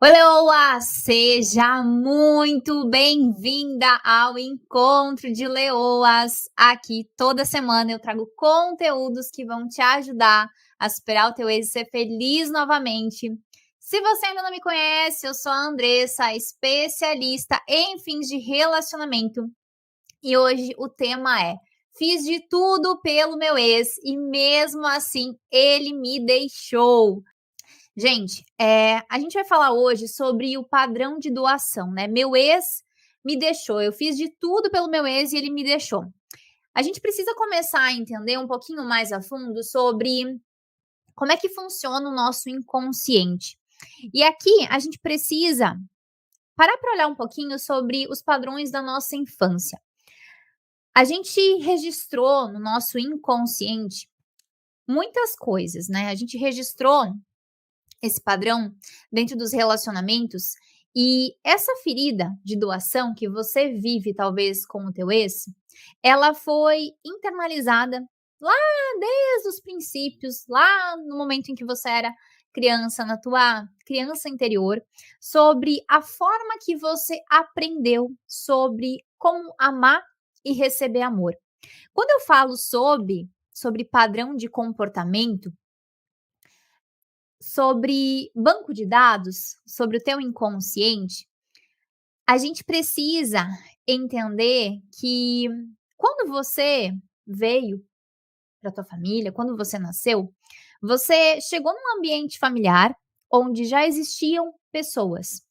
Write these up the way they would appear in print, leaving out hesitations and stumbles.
Oi, Leoa! Seja muito bem-vinda ao Encontro de Leoas. Aqui toda semana eu trago conteúdos que vão te ajudar a superar o teu êxito e ser feliz novamente. Se você ainda não me conhece, eu sou a Andressa, especialista em fins de relacionamento. E hoje o tema é: fiz de tudo pelo meu ex e mesmo assim ele me deixou. Gente, a gente vai falar hoje sobre o padrão de doação, né? Meu ex me deixou, eu fiz de tudo pelo meu ex e ele me deixou. A gente precisa começar a entender um pouquinho mais a fundo sobre como é que funciona o nosso inconsciente. E aqui a gente precisa parar para olhar um pouquinho sobre os padrões da nossa infância. A gente registrou no nosso inconsciente muitas coisas, né? A gente registrou esse padrão dentro dos relacionamentos e essa ferida de doação que você vive talvez com o teu ex, ela foi internalizada lá desde os princípios, lá no momento em que você era criança, na tua criança interior, sobre a forma que você aprendeu sobre como amar e receber amor. Quando eu falo sobre padrão de comportamento, sobre banco de dados, sobre o teu inconsciente, a gente precisa entender que quando você veio para tua família, quando você nasceu, você chegou num ambiente familiar onde já existiam pessoas,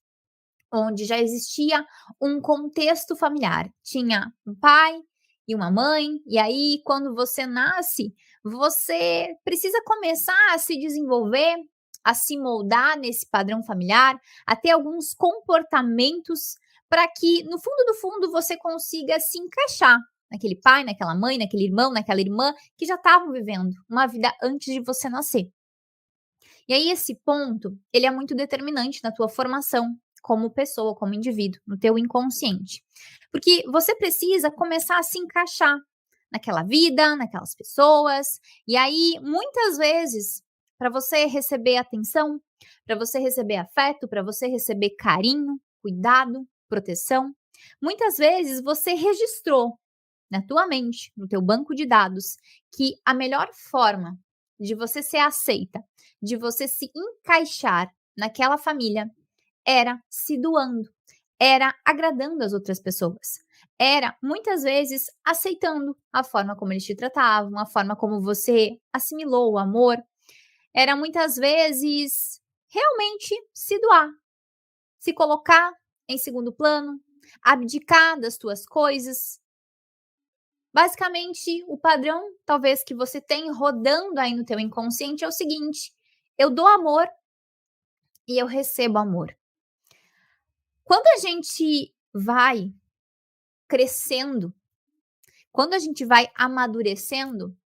onde já existia um contexto familiar. Tinha um pai e uma mãe, e aí quando você nasce, você precisa começar a se desenvolver, a se moldar nesse padrão familiar, a ter alguns comportamentos para que no fundo do fundo você consiga se encaixar naquele pai, naquela mãe, naquele irmão, naquela irmã que já estavam vivendo uma vida antes de você nascer. E aí esse ponto, ele é muito determinante na tua formação como pessoa, como indivíduo, no teu inconsciente. Porque você precisa começar a se encaixar naquela vida, naquelas pessoas, e aí muitas vezes para você receber atenção, para você receber afeto, para você receber carinho, cuidado, proteção, muitas vezes você registrou na tua mente, no teu banco de dados, que a melhor forma de você ser aceita, de você se encaixar naquela família, era se doando, era agradando as outras pessoas, era muitas vezes aceitando a forma como eles te tratavam, a forma como você assimilou o amor, era muitas vezes realmente se doar, se colocar em segundo plano, abdicar das tuas coisas. Basicamente, o padrão, talvez, que você tem rodando aí no teu inconsciente é o seguinte: eu dou amor e eu recebo amor. Quando a gente vai crescendo, quando a gente vai amadurecendo,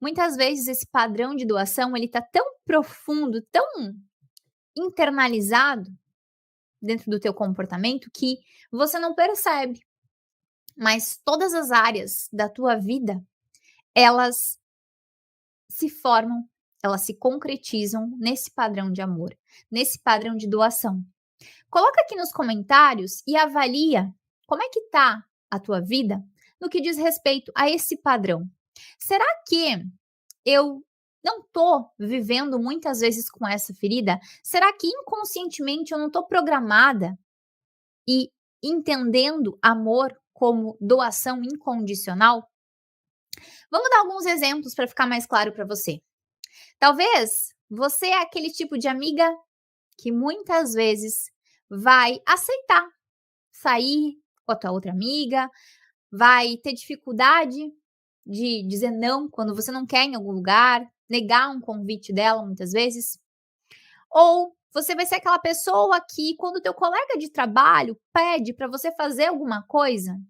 muitas vezes esse padrão de doação ele tá tão profundo, tão internalizado dentro do teu comportamento que você não percebe. Mas todas as áreas da tua vida, elas se formam, elas se concretizam nesse padrão de amor, nesse padrão de doação. Coloca aqui nos comentários e avalia como é que tá a tua vida no que diz respeito a esse padrão. Será que eu não tô vivendo muitas vezes com essa ferida? Será que inconscientemente eu não tô programada e entendendo amor como doação incondicional? Vamos dar alguns exemplos para ficar mais claro para você. Talvez você é aquele tipo de amiga que muitas vezes vai aceitar sair com a tua outra amiga, vai ter dificuldade de dizer não quando você não quer em algum lugar, negar um convite dela muitas vezes. Ou você vai ser aquela pessoa que quando o teu colega de trabalho pede para você fazer alguma coisa,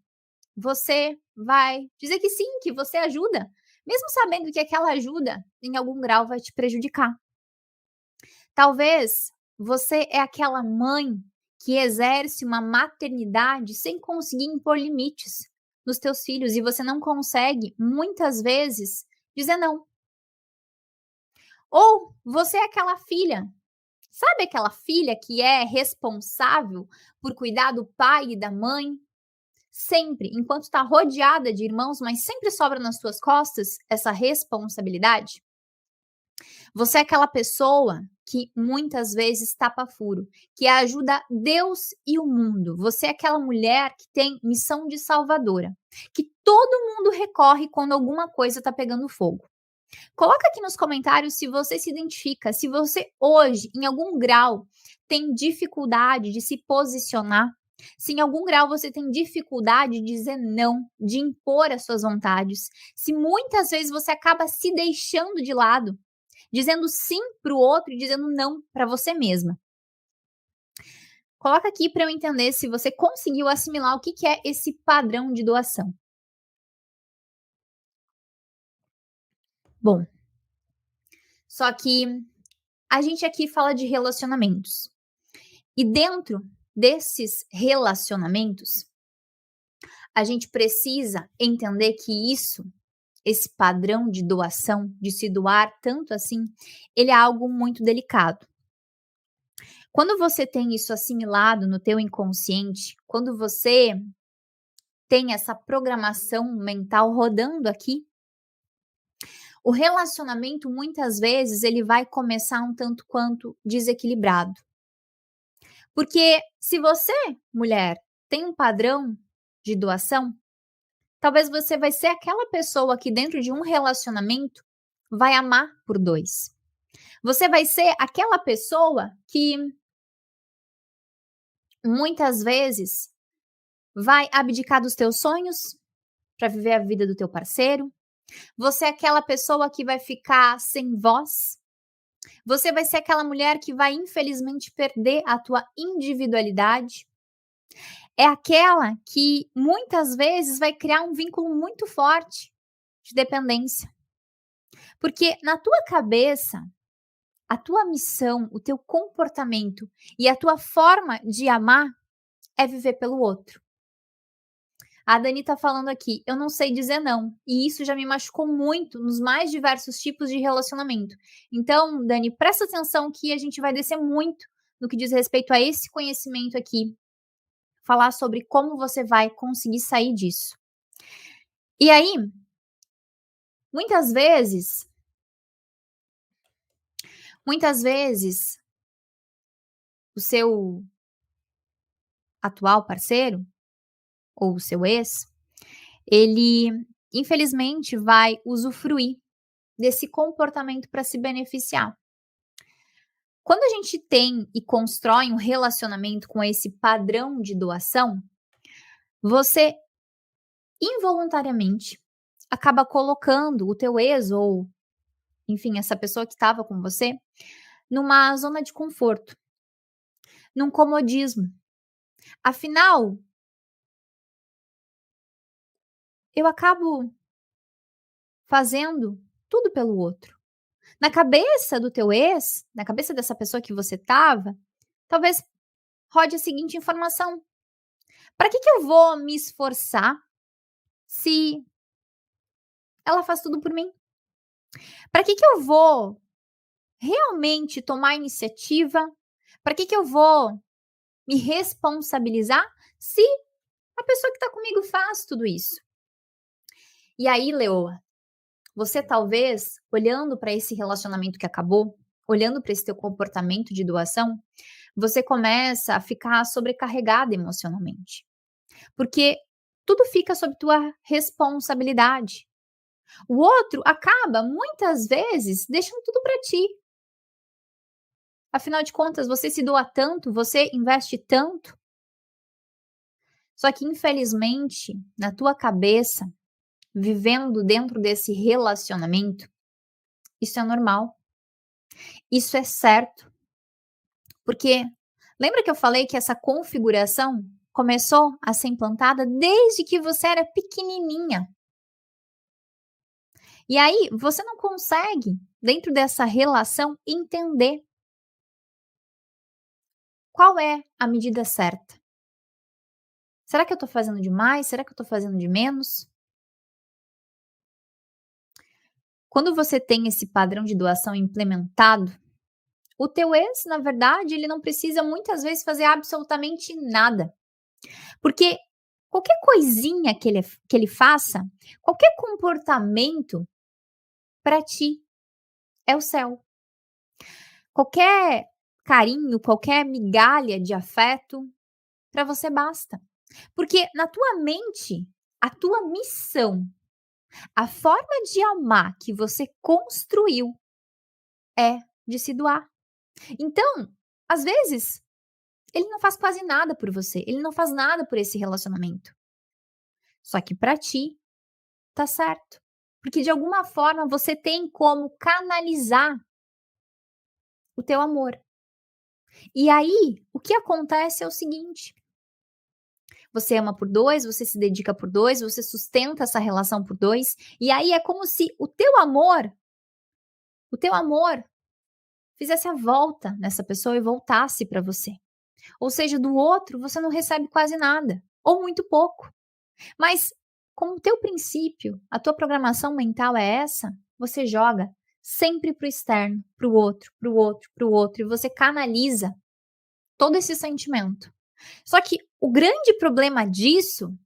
você vai dizer que sim, que você ajuda, mesmo sabendo que aquela ajuda em algum grau vai te prejudicar. Talvez você é aquela mãe que exerce uma maternidade sem conseguir impor limites nos teus filhos e você não consegue, muitas vezes, dizer não. Ou você é aquela filha Sabe aquela filha que é responsável por cuidar do pai e da mãe? Sempre, enquanto está rodeada de irmãos, mas sempre sobra nas suas costas essa responsabilidade? Você é aquela pessoa que muitas vezes tapa furo, que ajuda Deus e o mundo. Você é aquela mulher que tem missão de salvadora, que todo mundo recorre quando alguma coisa está pegando fogo. Coloca aqui nos comentários se você se identifica, se você hoje, em algum grau, tem dificuldade de se posicionar, se em algum grau você tem dificuldade de dizer não, de impor as suas vontades, se muitas vezes você acaba se deixando de lado, dizendo sim para o outro e dizendo não para você mesma. Coloca aqui para eu entender se você conseguiu assimilar o que é esse padrão de doação. Bom, só que a gente aqui fala de relacionamentos. E dentro desses relacionamentos, a gente precisa entender que esse padrão de doação, de se doar tanto assim, ele é algo muito delicado. Quando você tem isso assimilado no teu inconsciente, quando você tem essa programação mental rodando aqui, o relacionamento muitas vezes ele vai começar um tanto quanto desequilibrado. Porque se você, mulher, tem um padrão de doação, talvez você vai ser aquela pessoa que dentro de um relacionamento vai amar por dois. Você vai ser aquela pessoa que muitas vezes vai abdicar dos teus sonhos para viver a vida do teu parceiro. Você é aquela pessoa que vai ficar sem voz. Você vai ser aquela mulher que vai infelizmente perder a tua individualidade. É aquela que muitas vezes vai criar um vínculo muito forte de dependência. Porque na tua cabeça, a tua missão, o teu comportamento e a tua forma de amar é viver pelo outro. A Dani tá falando aqui, eu não sei dizer não. E isso já me machucou muito nos mais diversos tipos de relacionamento. Então, Dani, presta atenção que a gente vai descer muito no que diz respeito a esse conhecimento aqui. Falar sobre como você vai conseguir sair disso. E aí, muitas vezes, o seu atual parceiro ou o seu ex, ele infelizmente vai usufruir desse comportamento para se beneficiar. Quando a gente tem e constrói um relacionamento com esse padrão de doação, você involuntariamente acaba colocando o teu ex ou, enfim, essa pessoa que estava com você numa zona de conforto, num comodismo. Afinal, eu acabo fazendo tudo pelo outro. Na cabeça do teu ex, na cabeça dessa pessoa que você estava, talvez rode a seguinte informação: para que eu vou me esforçar se ela faz tudo por mim? Para que eu vou realmente tomar iniciativa? Para que eu vou me responsabilizar se a pessoa que está comigo faz tudo isso? E aí, Leoa, você talvez, olhando para esse relacionamento que acabou, olhando para esse teu comportamento de doação, você começa a ficar sobrecarregada emocionalmente. Porque tudo fica sob tua responsabilidade. O outro acaba, muitas vezes, deixando tudo para ti. Afinal de contas, você se doa tanto, você investe tanto. Só que, infelizmente, na tua cabeça, vivendo dentro desse relacionamento, isso é normal. Isso é certo. Porque lembra que eu falei que essa configuração começou a ser implantada desde que você era pequenininha? E aí você não consegue, dentro dessa relação, entender qual é a medida certa. Será que eu estou fazendo demais? Será que eu estou fazendo de menos? Quando você tem esse padrão de doação implementado, O teu ex, na verdade, ele não precisa muitas vezes fazer absolutamente nada, porque qualquer coisinha que ele faça, qualquer comportamento para ti é o céu. Qualquer carinho, qualquer migalha de afeto, para você basta. Porque na tua mente, a tua missão, a forma de amar que você construiu é de se doar. Então, às vezes, ele não faz quase nada por você, ele não faz nada por esse relacionamento. Só que para ti tá certo, porque de alguma forma você tem como canalizar o teu amor. E aí, o que acontece é o seguinte: você ama por 2, você se dedica por 2, você sustenta essa relação por 2, e aí é como se o teu amor fizesse a volta nessa pessoa e voltasse para você. Ou seja, do outro você não recebe quase nada, ou muito pouco. Mas como o teu princípio, a tua programação mental é essa, você joga sempre para o externo, para o outro, para o outro, para o outro, e você canaliza todo esse sentimento. Só que o grande problema disso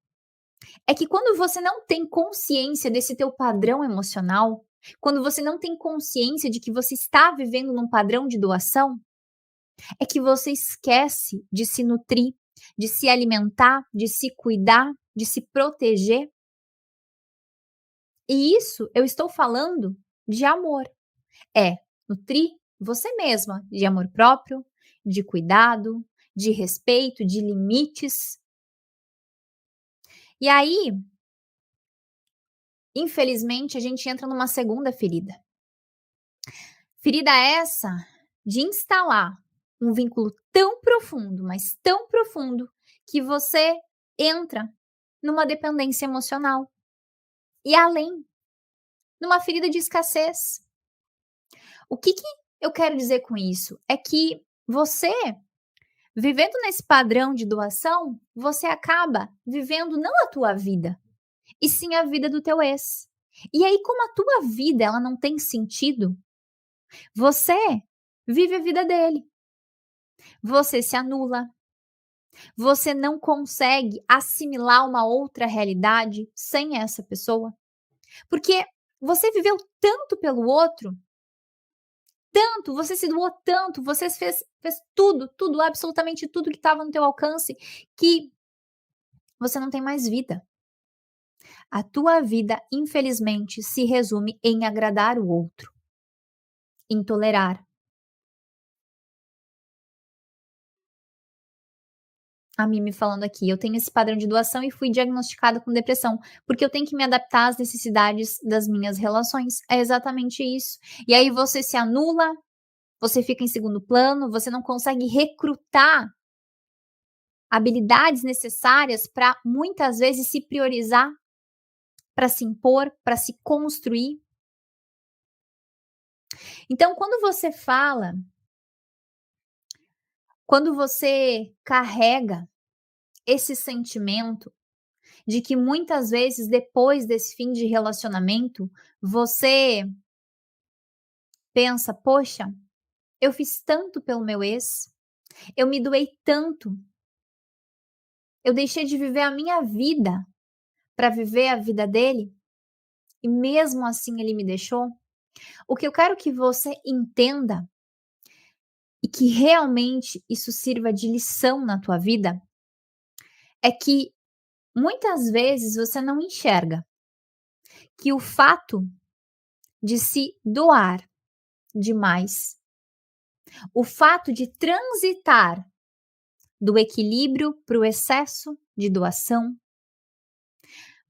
é que quando você não tem consciência desse teu padrão emocional, quando você não tem consciência de que você está vivendo num padrão de doação, é que você esquece de se nutrir, de se alimentar, de se cuidar, de se proteger. E isso eu estou falando de amor. É nutrir você mesma de amor próprio, de cuidado, de respeito, de limites. E aí, infelizmente, a gente entra numa segunda ferida. Ferida essa de instalar um vínculo tão profundo, mas tão profundo, que você entra numa dependência emocional. E além, numa ferida de escassez. O que eu quero dizer com isso? É que você, vivendo nesse padrão de doação, você acaba vivendo não a tua vida, e sim a vida do teu ex. E aí, como a tua vida ela não tem sentido, você vive a vida dele. Você se anula, você não consegue assimilar uma outra realidade sem essa pessoa, porque você viveu tanto pelo outro, tanto, você se doou tanto, você fez tudo, tudo, absolutamente tudo que estava no teu alcance, que você não tem mais vida. A tua vida, infelizmente, se resume em agradar o outro, em tolerar. A mim me falando aqui, eu tenho esse padrão de doação e fui diagnosticada com depressão, porque eu tenho que me adaptar às necessidades das minhas relações. É exatamente isso. E aí você se anula, você fica em segundo plano, você não consegue recrutar habilidades necessárias para muitas vezes se priorizar, para se impor, para se construir. Então, quando você carrega esse sentimento de que muitas vezes depois desse fim de relacionamento, você pensa: "Poxa, eu fiz tanto pelo meu ex, eu me doei tanto, eu deixei de viver a minha vida para viver a vida dele e mesmo assim ele me deixou". O que eu quero que você entenda e que realmente isso sirva de lição na tua vida é que muitas vezes você não enxerga que o fato de se doar demais, o fato de transitar do equilíbrio para o excesso de doação,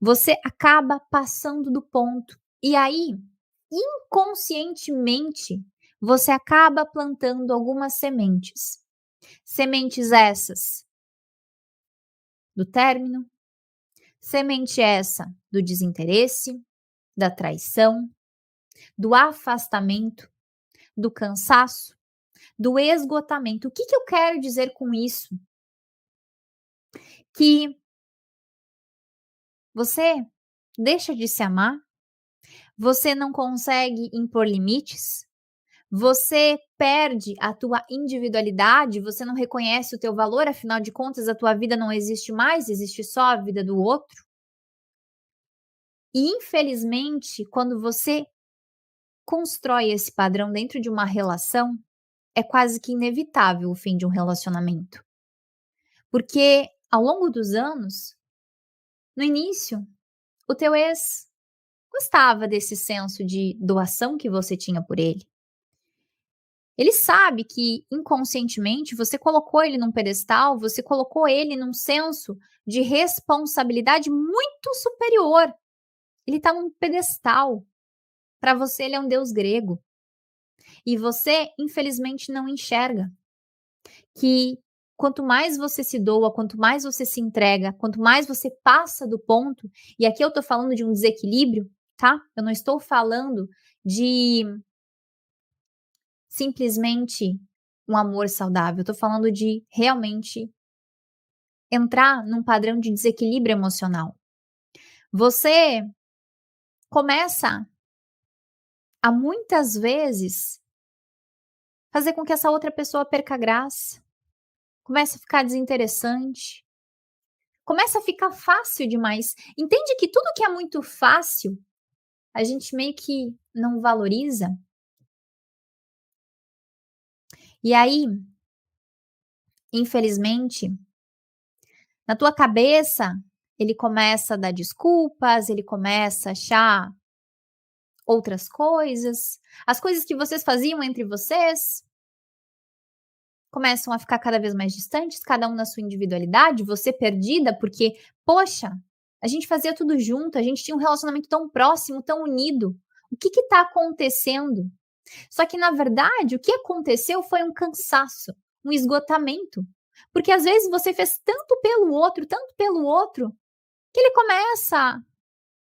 você acaba passando do ponto. E aí, inconscientemente, você acaba plantando algumas sementes. Sementes essas do término, semente essa do desinteresse, da traição, do afastamento, do cansaço, do esgotamento. O que eu quero dizer com isso? Que você deixa de se amar, você não consegue impor limites, Você perde a tua individualidade, você não reconhece o teu valor, afinal de contas a tua vida não existe mais, existe só a vida do outro. E infelizmente, quando você constrói esse padrão dentro de uma relação, é quase que inevitável o fim de um relacionamento. Porque ao longo dos anos, no início, o teu ex gostava desse senso de doação que você tinha por ele. Ele sabe que inconscientemente você colocou ele num pedestal, você colocou ele num senso de responsabilidade muito superior. Ele está num pedestal. Para você ele é um deus grego. E você, infelizmente, não enxerga que quanto mais você se doa, quanto mais você se entrega, quanto mais você passa do ponto, e aqui eu tô falando de um desequilíbrio, tá? Eu não estou falando de simplesmente um amor saudável, eu tô falando de realmente entrar num padrão de desequilíbrio emocional. Você começa a muitas vezes fazer com que essa outra pessoa perca a graça, começa a ficar desinteressante, começa a ficar fácil demais. Entende que tudo que é muito fácil, a gente meio que não valoriza? E aí, infelizmente, na tua cabeça, ele começa a dar desculpas, ele começa a achar outras coisas, as coisas que vocês faziam entre vocês começam a ficar cada vez mais distantes, cada um na sua individualidade, você perdida, porque, poxa, a gente fazia tudo junto, a gente tinha um relacionamento tão próximo, tão unido. O que está acontecendo? Só que, na verdade, o que aconteceu foi um cansaço, um esgotamento. Porque às vezes você fez tanto pelo outro, que ele começa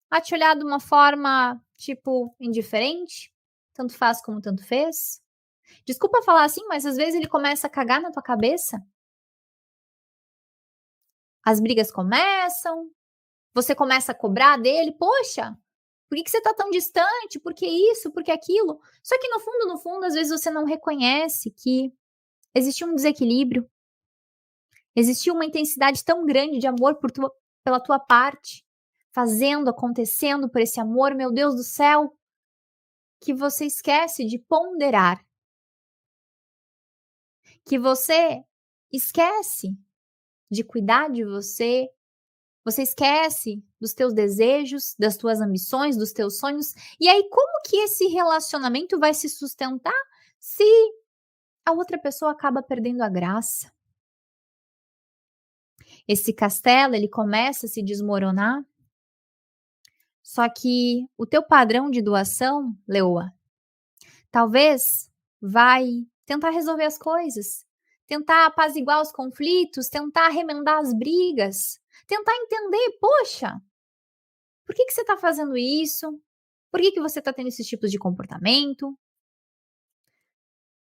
a te olhar de uma forma, tipo, indiferente, tanto faz como tanto fez. Desculpa falar assim, mas às vezes ele começa a cagar na tua cabeça. As brigas começam, você começa a cobrar dele, poxa, por que você tá tão distante? Por que isso? Por que aquilo? Só que no fundo, às vezes você não reconhece que existia um desequilíbrio, existia uma intensidade tão grande de amor pela tua parte, fazendo, acontecendo por esse amor, meu Deus do céu, que você esquece de ponderar, que você esquece de cuidar de você, você esquece dos teus desejos, das tuas ambições, dos teus sonhos. E aí, como que esse relacionamento vai se sustentar se a outra pessoa acaba perdendo a graça? Esse castelo, ele começa a se desmoronar. Só que o teu padrão de doação, Leoa, talvez vai tentar resolver as coisas, tentar apaziguar os conflitos, tentar remendar as brigas, tentar entender, poxa, por que você está fazendo isso? Por que você está tendo esses tipos de comportamento?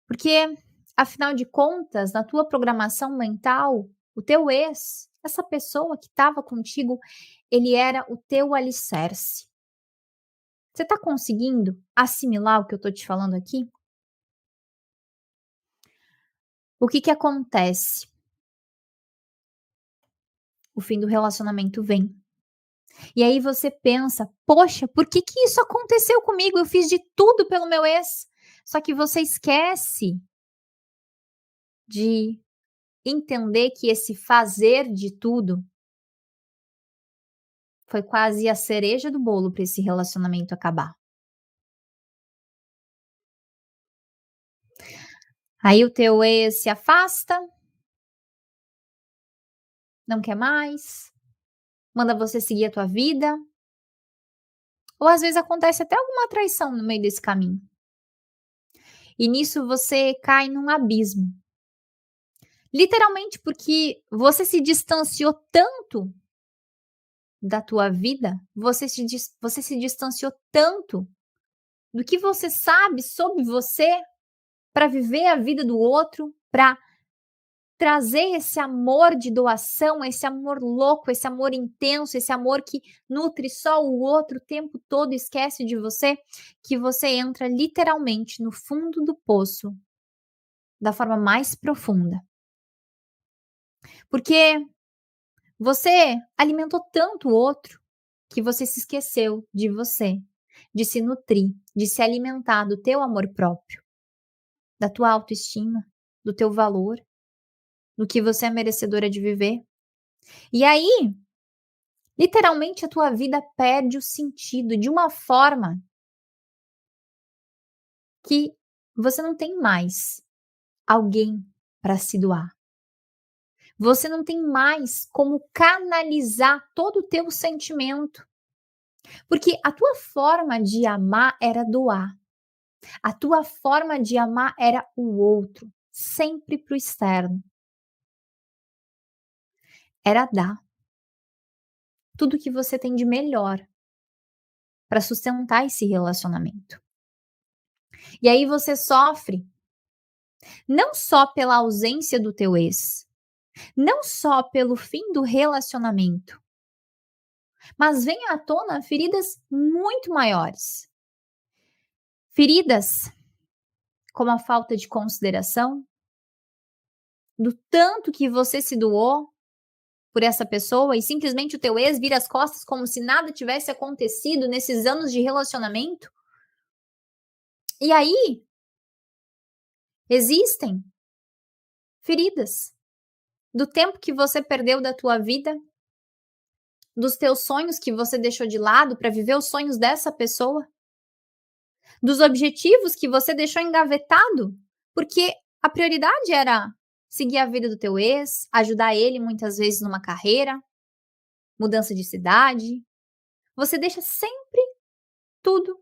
Porque, afinal de contas, na tua programação mental, o teu ex, essa pessoa que estava contigo, ele era o teu alicerce. Você está conseguindo assimilar o que eu estou te falando aqui? O que acontece? O fim do relacionamento vem. E aí você pensa, poxa, por que isso aconteceu comigo? Eu fiz de tudo pelo meu ex. Só que você esquece de entender que esse fazer de tudo foi quase a cereja do bolo para esse relacionamento acabar. Aí o teu ex se afasta, não quer mais, manda você seguir a tua vida, ou às vezes acontece até alguma traição no meio desse caminho. E nisso você cai num abismo. Literalmente porque você se distanciou tanto da tua vida, você se distanciou tanto do que você sabe sobre você para viver a vida do outro, para trazer esse amor de doação, esse amor louco, esse amor intenso, esse amor que nutre só o outro o tempo todo, esquece de você, que você entra literalmente no fundo do poço da forma mais profunda. Porque você alimentou tanto o outro que você se esqueceu de você, de se nutrir, de se alimentar do teu amor próprio, da tua autoestima, do teu valor, do que você é merecedora de viver. E aí, literalmente a tua vida perde o sentido de uma forma que você não tem mais alguém para se doar. Você não tem mais como canalizar todo o teu sentimento, porque a tua forma de amar era doar. A tua forma de amar era o outro, sempre para o externo. Era dar tudo que você tem de melhor para sustentar esse relacionamento. E aí você sofre não só pela ausência do teu ex, não só pelo fim do relacionamento, mas vem à tona feridas muito maiores. Feridas como a falta de consideração, do tanto que você se doou por essa pessoa e simplesmente o teu ex vira as costas como se nada tivesse acontecido nesses anos de relacionamento. E aí, existem feridas do tempo que você perdeu da tua vida, dos teus sonhos que você deixou de lado para viver os sonhos dessa pessoa, dos objetivos que você deixou engavetado, porque a prioridade era seguir a vida do teu ex, ajudar ele muitas vezes numa carreira, mudança de cidade. Você deixa sempre tudo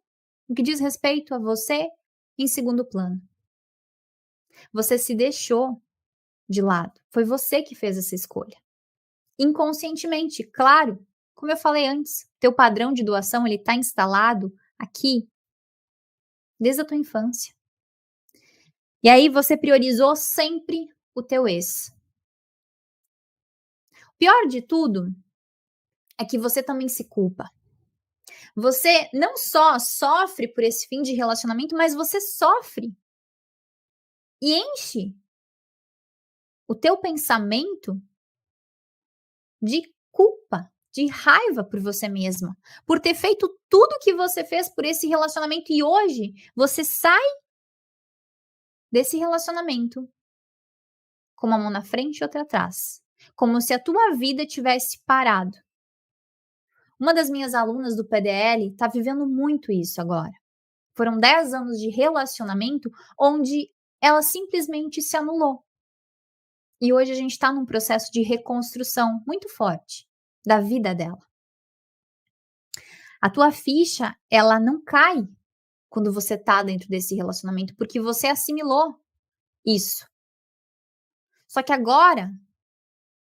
o que diz respeito a você em segundo plano. Você se deixou de lado. Foi você que fez essa escolha. Inconscientemente, claro. Como eu falei antes, teu padrão de doação ele está instalado aqui desde a tua infância. E aí você priorizou sempre o teu ex. O pior de tudo é que você também se culpa. Você não só sofre por esse fim de relacionamento, mas você sofre e enche o teu pensamento de culpa, de raiva por você mesma, por ter feito tudo que você fez por esse relacionamento e hoje você sai desse relacionamento com uma mão na frente e outra atrás, como se a tua vida tivesse parado. Uma das minhas alunas do PDL está vivendo muito isso agora. Foram 10 anos de relacionamento onde ela simplesmente se anulou. E hoje a gente está num processo de reconstrução muito forte da vida dela. A tua ficha, ela não cai quando você tá dentro desse relacionamento, porque você assimilou isso. Só que agora,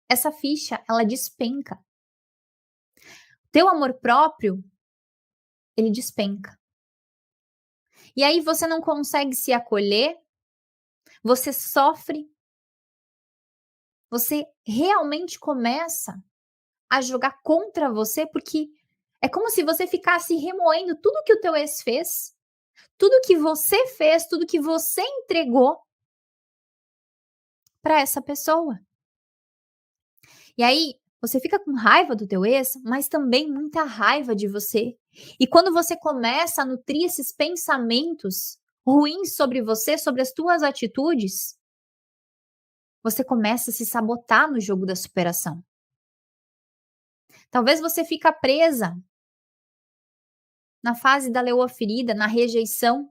essa ficha, ela despenca. Teu amor próprio, ele despenca. E aí você não consegue se acolher, você sofre, você realmente começa a jogar contra você, porque é como se você ficasse remoendo tudo que o teu ex fez, tudo que você fez, tudo que você entregou para essa pessoa. E aí, você fica com raiva do teu ex, mas também muita raiva de você. E quando você começa a nutrir esses pensamentos ruins sobre você, sobre as tuas atitudes, você começa a se sabotar no jogo da superação. Talvez você fica presa na fase da leoa ferida, na rejeição,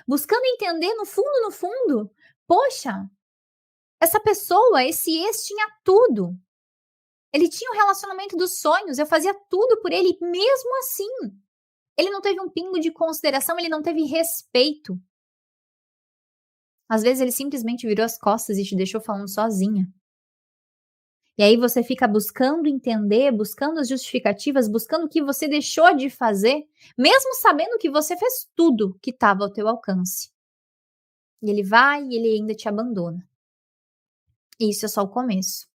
buscando entender no fundo, poxa, essa pessoa, esse ex tinha tudo. Ele tinha o relacionamento dos sonhos, eu fazia tudo por ele, mesmo assim, ele não teve um pingo de consideração, ele não teve respeito. Às vezes ele simplesmente virou as costas e te deixou falando sozinha. E aí você fica buscando entender, buscando as justificativas, buscando o que você deixou de fazer, mesmo sabendo que você fez tudo que estava ao teu alcance. E ele vai e ele ainda te abandona. Isso é só o começo.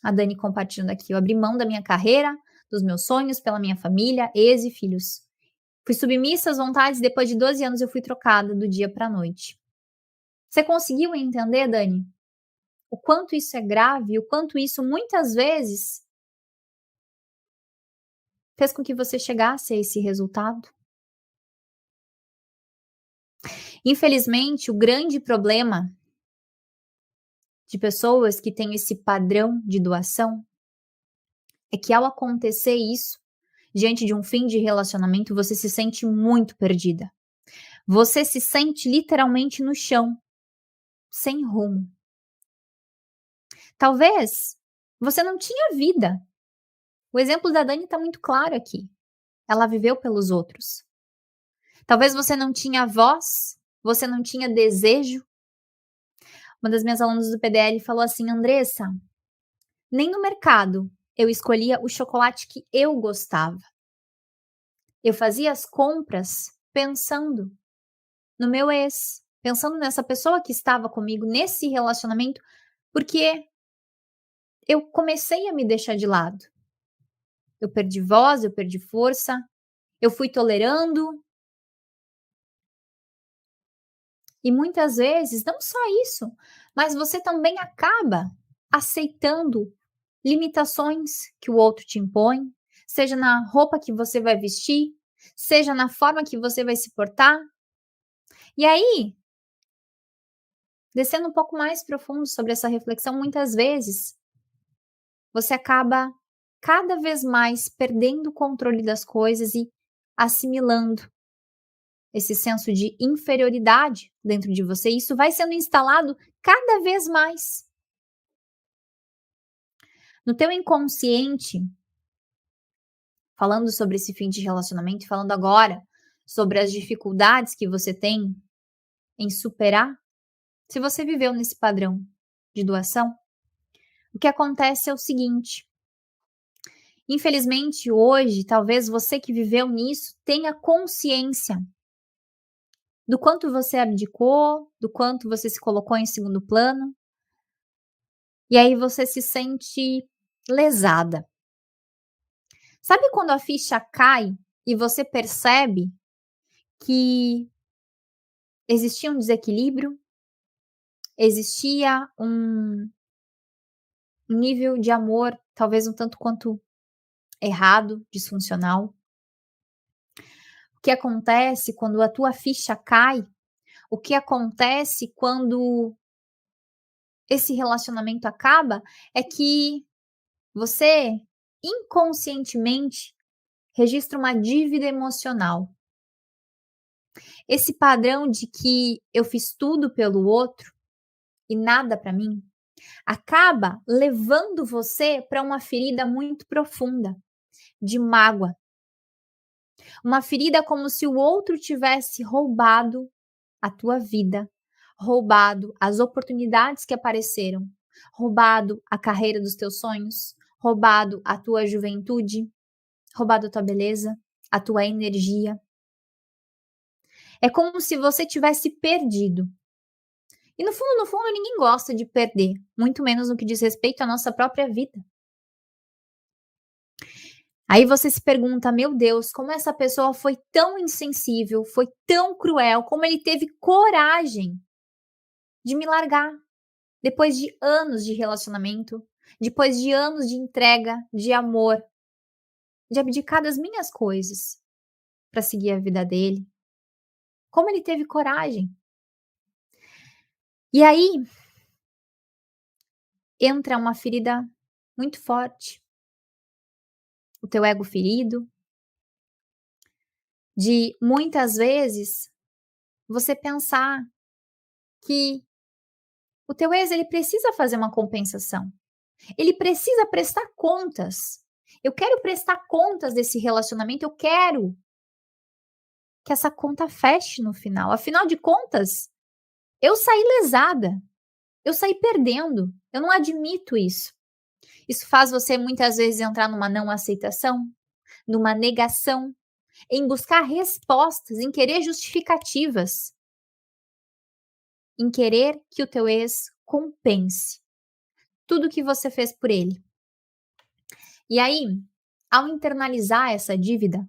A Dani compartilhando aqui: "Eu abri mão da minha carreira, dos meus sonhos pela minha família, ex e filhos. Fui submissa às vontades e depois de 12 anos eu fui trocada do dia para a noite". Você conseguiu entender, Dani, o quanto isso é grave, o quanto isso muitas vezes fez com que você chegasse a esse resultado? Infelizmente, o grande problema de pessoas que têm esse padrão de doação é que ao acontecer isso, diante de um fim de relacionamento, você se sente muito perdida. Você se sente literalmente no chão, sem rumo. Talvez você não tinha vida. O exemplo da Dani está muito claro aqui. Ela viveu pelos outros. Talvez você não tinha voz, você não tinha desejo. Uma das minhas alunas do PDL falou assim: Andressa, nem no mercado eu escolhia o chocolate que eu gostava. Eu fazia as compras pensando no meu ex, pensando nessa pessoa que estava comigo nesse relacionamento, porque eu comecei a me deixar de lado. Eu perdi voz, eu perdi força, eu fui tolerando. E muitas vezes, não só isso, mas você também acaba aceitando limitações que o outro te impõe, seja na roupa que você vai vestir, seja na forma que você vai se portar. E aí, descendo um pouco mais profundo sobre essa reflexão, muitas vezes você acaba cada vez mais perdendo o controle das coisas e assimilando esse senso de inferioridade dentro de você. Isso vai sendo instalado cada vez mais. No teu inconsciente, falando sobre esse fim de relacionamento, falando agora sobre as dificuldades que você tem em superar, se você viveu nesse padrão de doação, o que acontece é o seguinte: infelizmente hoje, talvez você que viveu nisso tenha consciência do quanto você abdicou, do quanto você se colocou em segundo plano, e aí você se sente lesada. Sabe quando a ficha cai e você percebe que existia um desequilíbrio, existia um nível de amor talvez um tanto quanto errado, disfuncional? O que acontece quando a tua ficha cai? O que acontece quando esse relacionamento acaba é que você inconscientemente registra uma dívida emocional. Esse padrão de que eu fiz tudo pelo outro e nada para mim, acaba levando você para uma ferida muito profunda de mágoa. Uma ferida como se o outro tivesse roubado a tua vida, roubado as oportunidades que apareceram, roubado a carreira dos teus sonhos, roubado a tua juventude, roubado a tua beleza, a tua energia. É como se você tivesse perdido. E no fundo, ninguém gosta de perder, muito menos no que diz respeito à nossa própria vida. Aí você se pergunta: meu Deus, como essa pessoa foi tão insensível, foi tão cruel, como ele teve coragem de me largar depois de anos de relacionamento, depois de anos de entrega, de amor, de abdicar das minhas coisas para seguir a vida dele. Como ele teve coragem? E aí entra uma ferida muito forte, o teu ego ferido, de muitas vezes você pensar que o teu ex ele precisa fazer uma compensação. Ele precisa prestar contas. Eu quero prestar contas desse relacionamento, eu quero que essa conta feche no final. Afinal de contas, eu saí lesada, eu saí perdendo. Eu não admito isso. Isso faz você muitas vezes entrar numa não aceitação, numa negação, em buscar respostas, em querer justificativas. em querer que o teu ex compense tudo que você fez por ele. E aí, ao internalizar essa dívida,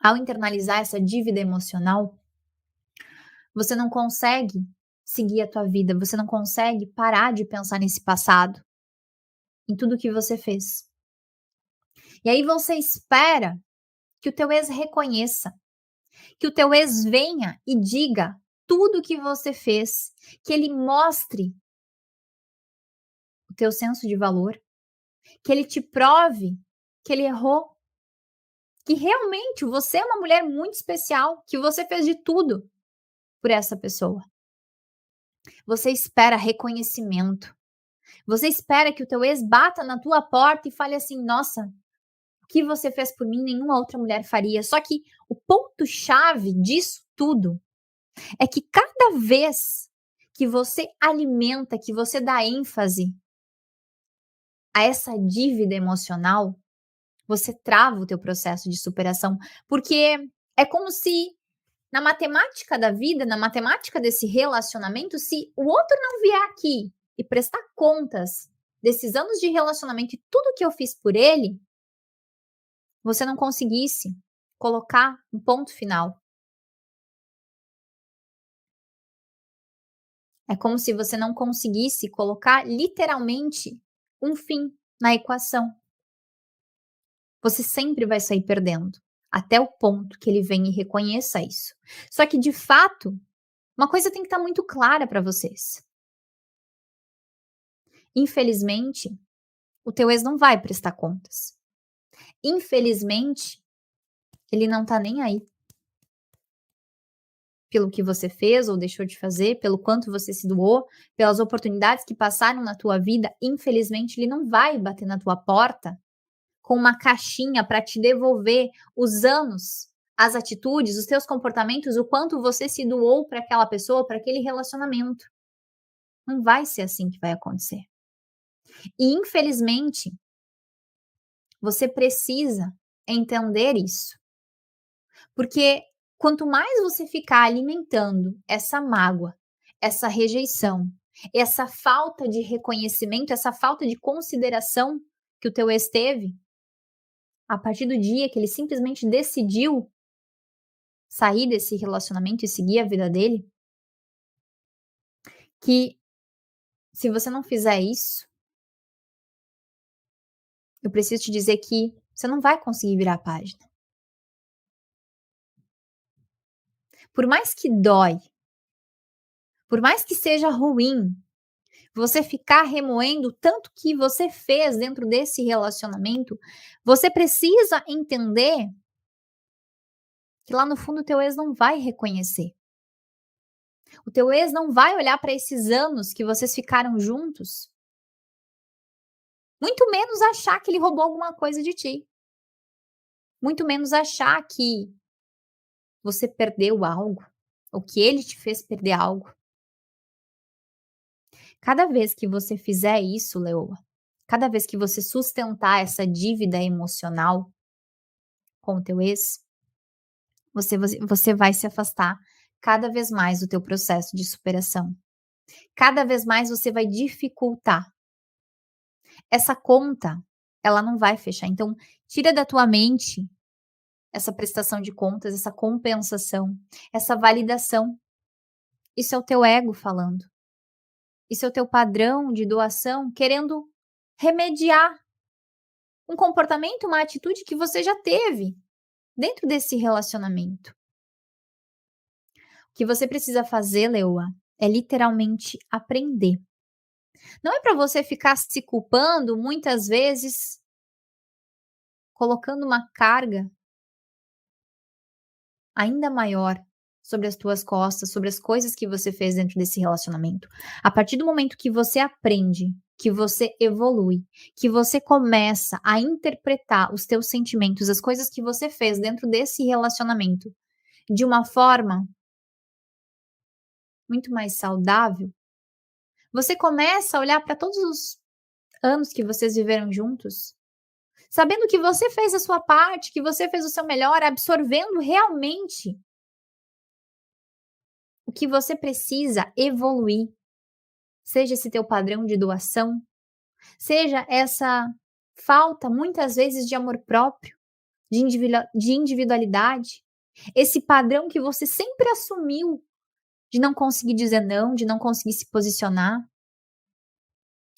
ao internalizar essa dívida emocional, você não consegue seguir a tua vida, você não consegue parar de pensar nesse passado, em tudo que você fez. E aí você espera que o teu ex reconheça, que o teu ex venha e diga tudo que você fez, que ele mostre o teu senso de valor, que ele te prove que ele errou, que realmente você é uma mulher muito especial, que você fez de tudo por essa pessoa. Você espera reconhecimento. Você espera que o teu ex bata na tua porta e fale assim: "Nossa, o que você fez por mim, nenhuma outra mulher faria". Só que o ponto chave disso tudo é que cada vez que você alimenta, que você dá ênfase a essa dívida emocional, você trava o teu processo de superação, porque é como se na matemática da vida, na matemática desse relacionamento, se o outro não vier aqui e prestar contas desses anos de relacionamento e tudo que eu fiz por ele, você não conseguisse colocar um ponto final. É como se você não conseguisse colocar literalmente um fim na equação. Você sempre vai sair perdendo, até o ponto que ele venha e reconheça isso. Só que de fato, uma coisa tem que estar muito clara para vocês. Infelizmente, o teu ex não vai prestar contas. Infelizmente, ele não tá nem aí pelo que você fez ou deixou de fazer, pelo quanto você se doou, pelas oportunidades que passaram na tua vida. Infelizmente, ele não vai bater na tua porta com uma caixinha para te devolver os anos, as atitudes, os teus comportamentos, o quanto você se doou para aquela pessoa, para aquele relacionamento. Não vai ser assim que vai acontecer. E infelizmente, você precisa entender isso. Porque quanto mais você ficar alimentando essa mágoa, essa rejeição, essa falta de reconhecimento, essa falta de consideração que o teu ex teve, a partir do dia que ele simplesmente decidiu sair desse relacionamento e seguir a vida dele, que se você não fizer isso, eu preciso te dizer que você não vai conseguir virar a página. Por mais que dói, por mais que seja ruim, você ficar remoendo o tanto que você fez dentro desse relacionamento, você precisa entender que lá no fundo o teu ex não vai reconhecer. O teu ex não vai olhar para esses anos que vocês ficaram juntos, muito menos achar que ele roubou alguma coisa de ti. Muito menos achar que você perdeu algo, ou que ele te fez perder algo. Cada vez que você fizer isso, Leoa, cada vez que você sustentar essa dívida emocional com o teu ex, você vai se afastar cada vez mais do teu processo de superação. Cada vez mais você vai dificultar. Essa conta, ela não vai fechar. Então, tira da tua mente essa prestação de contas, essa compensação, essa validação. Isso é o teu ego falando. Isso é o teu padrão de doação querendo remediar um comportamento, uma atitude que você já teve dentro desse relacionamento. O que você precisa fazer, Leoa, é literalmente aprender. Não é para você ficar se culpando muitas vezes, colocando uma carga ainda maior sobre as tuas costas, sobre as coisas que você fez dentro desse relacionamento. A partir do momento que você aprende, que você evolui, que você começa a interpretar os teus sentimentos, as coisas que você fez dentro desse relacionamento de uma forma muito mais saudável, você começa a olhar para todos os anos que vocês viveram juntos, sabendo que você fez a sua parte, que você fez o seu melhor, absorvendo realmente o que você precisa evoluir, seja esse teu padrão de doação, seja essa falta, muitas vezes, de amor próprio, de individualidade, esse padrão que você sempre assumiu de não conseguir dizer não, de não conseguir se posicionar,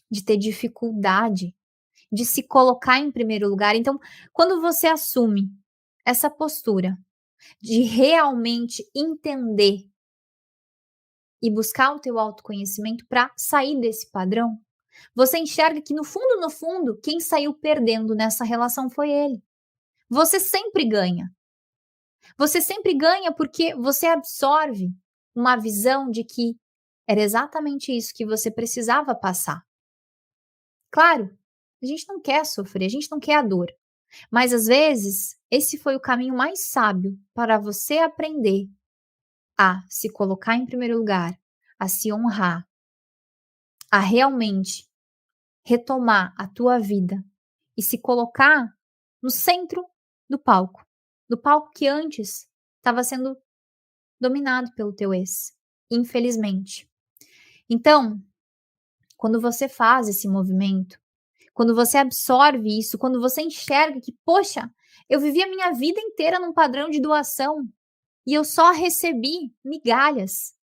de ter dificuldade, de se colocar em primeiro lugar. Então, quando você assume essa postura de realmente entender e buscar o teu autoconhecimento para sair desse padrão, você enxerga que no fundo, quem saiu perdendo nessa relação foi ele. Você sempre ganha. Você sempre ganha porque você absorve uma visão de que era exatamente isso que você precisava passar. Claro, a gente não quer sofrer, a gente não quer a dor. Mas às vezes, esse foi o caminho mais sábio para você aprender a se colocar em primeiro lugar, a se honrar, a realmente retomar a tua vida e se colocar no centro do palco que antes estava sendo dominado pelo teu ex, infelizmente. Então, quando você faz esse movimento, quando você absorve isso, quando você enxerga que, poxa, eu vivi a minha vida inteira num padrão de doação e eu só recebi migalhas.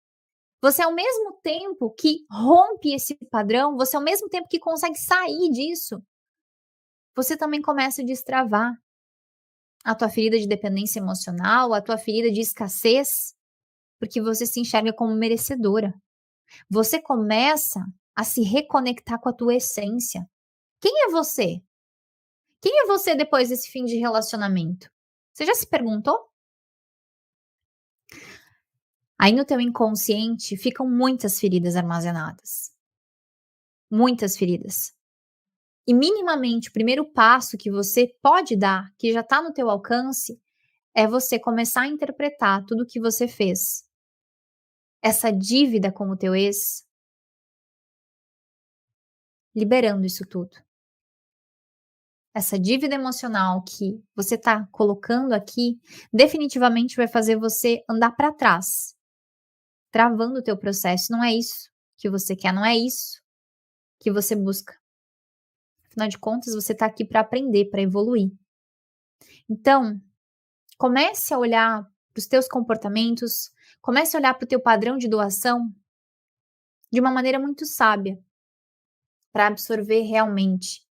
Você, ao mesmo tempo que rompe esse padrão, você, ao mesmo tempo que consegue sair disso, você também começa a destravar a tua ferida de dependência emocional, a tua ferida de escassez, porque você se enxerga como merecedora. Você começa a se reconectar com a tua essência. Quem é você? Quem é você depois desse fim de relacionamento? Você já se perguntou? Aí no teu inconsciente ficam muitas feridas armazenadas. Muitas feridas. E minimamente o primeiro passo que você pode dar, que já está no teu alcance, é você começar a interpretar tudo o que você fez. Essa dívida com o teu ex, liberando isso tudo. Essa dívida emocional que você está colocando aqui, definitivamente vai fazer você andar para trás, travando o teu processo. Não é isso que você quer, não é isso que você busca. Afinal de contas, você está aqui para aprender, para evoluir. Então, comece a olhar para os teus comportamentos, comece a olhar para o teu padrão de doação de uma maneira muito sábia, para absorver realmente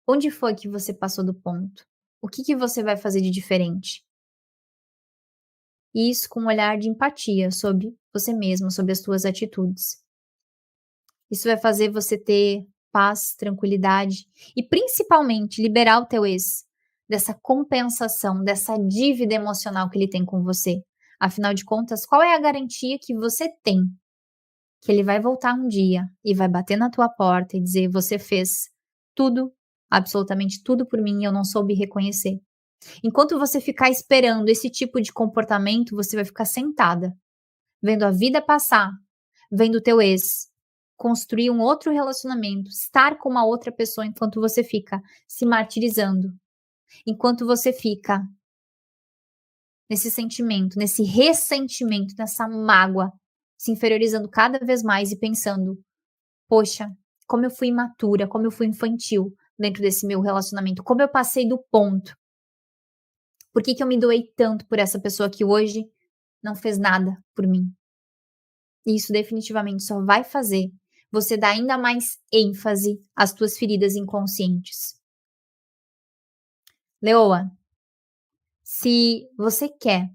onde foi que você passou do ponto, o que você vai fazer de diferente. E isso com um olhar de empatia sobre você mesmo, sobre as suas atitudes. Isso vai fazer você ter paz, tranquilidade e principalmente liberar o teu ex dessa compensação, dessa dívida emocional que ele tem com você. Afinal de contas, qual é a garantia que você tem que ele vai voltar um dia e vai bater na tua porta e dizer: você fez tudo, absolutamente tudo por mim e eu não soube reconhecer. Enquanto você ficar esperando esse tipo de comportamento, você vai ficar sentada, vendo a vida passar, vendo o teu ex construir um outro relacionamento, estar com uma outra pessoa enquanto você fica se martirizando, enquanto você fica nesse sentimento, nesse ressentimento, nessa mágoa, se inferiorizando cada vez mais e pensando: poxa, como eu fui imatura, como eu fui infantil dentro desse meu relacionamento, como eu passei do ponto. Por que eu me doei tanto por essa pessoa que hoje não fez nada por mim? E isso definitivamente só vai fazer você dar ainda mais ênfase às tuas feridas inconscientes. Leoa, se você quer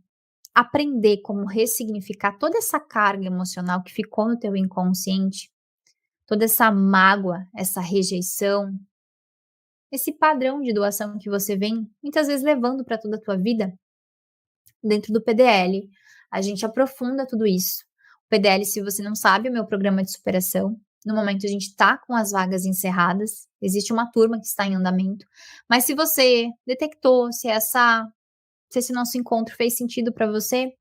aprender como ressignificar toda essa carga emocional que ficou no teu inconsciente, toda essa mágoa, essa rejeição, esse padrão de doação que você vem muitas vezes levando para toda a tua vida, dentro do PDL, a gente aprofunda tudo isso. O PDL, se você não sabe, é o meu programa de superação. No momento a gente está com as vagas encerradas, existe uma turma que está em andamento, mas se você detectou, se esse nosso encontro fez sentido para você,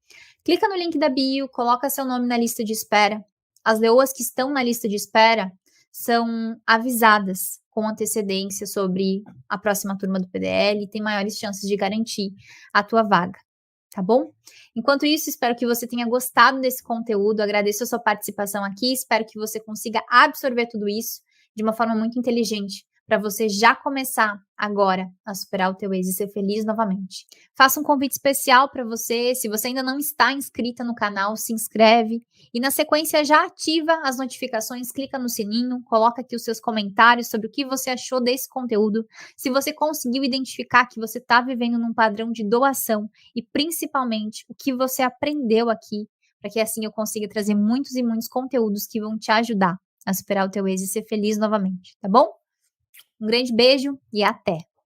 clica no link da bio, coloca seu nome na lista de espera. As leoas que estão na lista de espera são avisadas com antecedência sobre a próxima turma do PDL e tem maiores chances de garantir a tua vaga, tá bom? Enquanto isso, espero que você tenha gostado desse conteúdo, agradeço a sua participação aqui, espero que você consiga absorver tudo isso de uma forma muito inteligente, para você já começar agora a superar o teu ex e ser feliz novamente. Faço um convite especial para você, se você ainda não está inscrita no canal, se inscreve e na sequência já ativa as notificações, clica no sininho, coloca aqui os seus comentários sobre o que você achou desse conteúdo, se você conseguiu identificar que você está vivendo num padrão de doação e principalmente o que você aprendeu aqui, para que assim eu consiga trazer muitos e muitos conteúdos que vão te ajudar a superar o teu ex e ser feliz novamente, tá bom? Um grande beijo e até!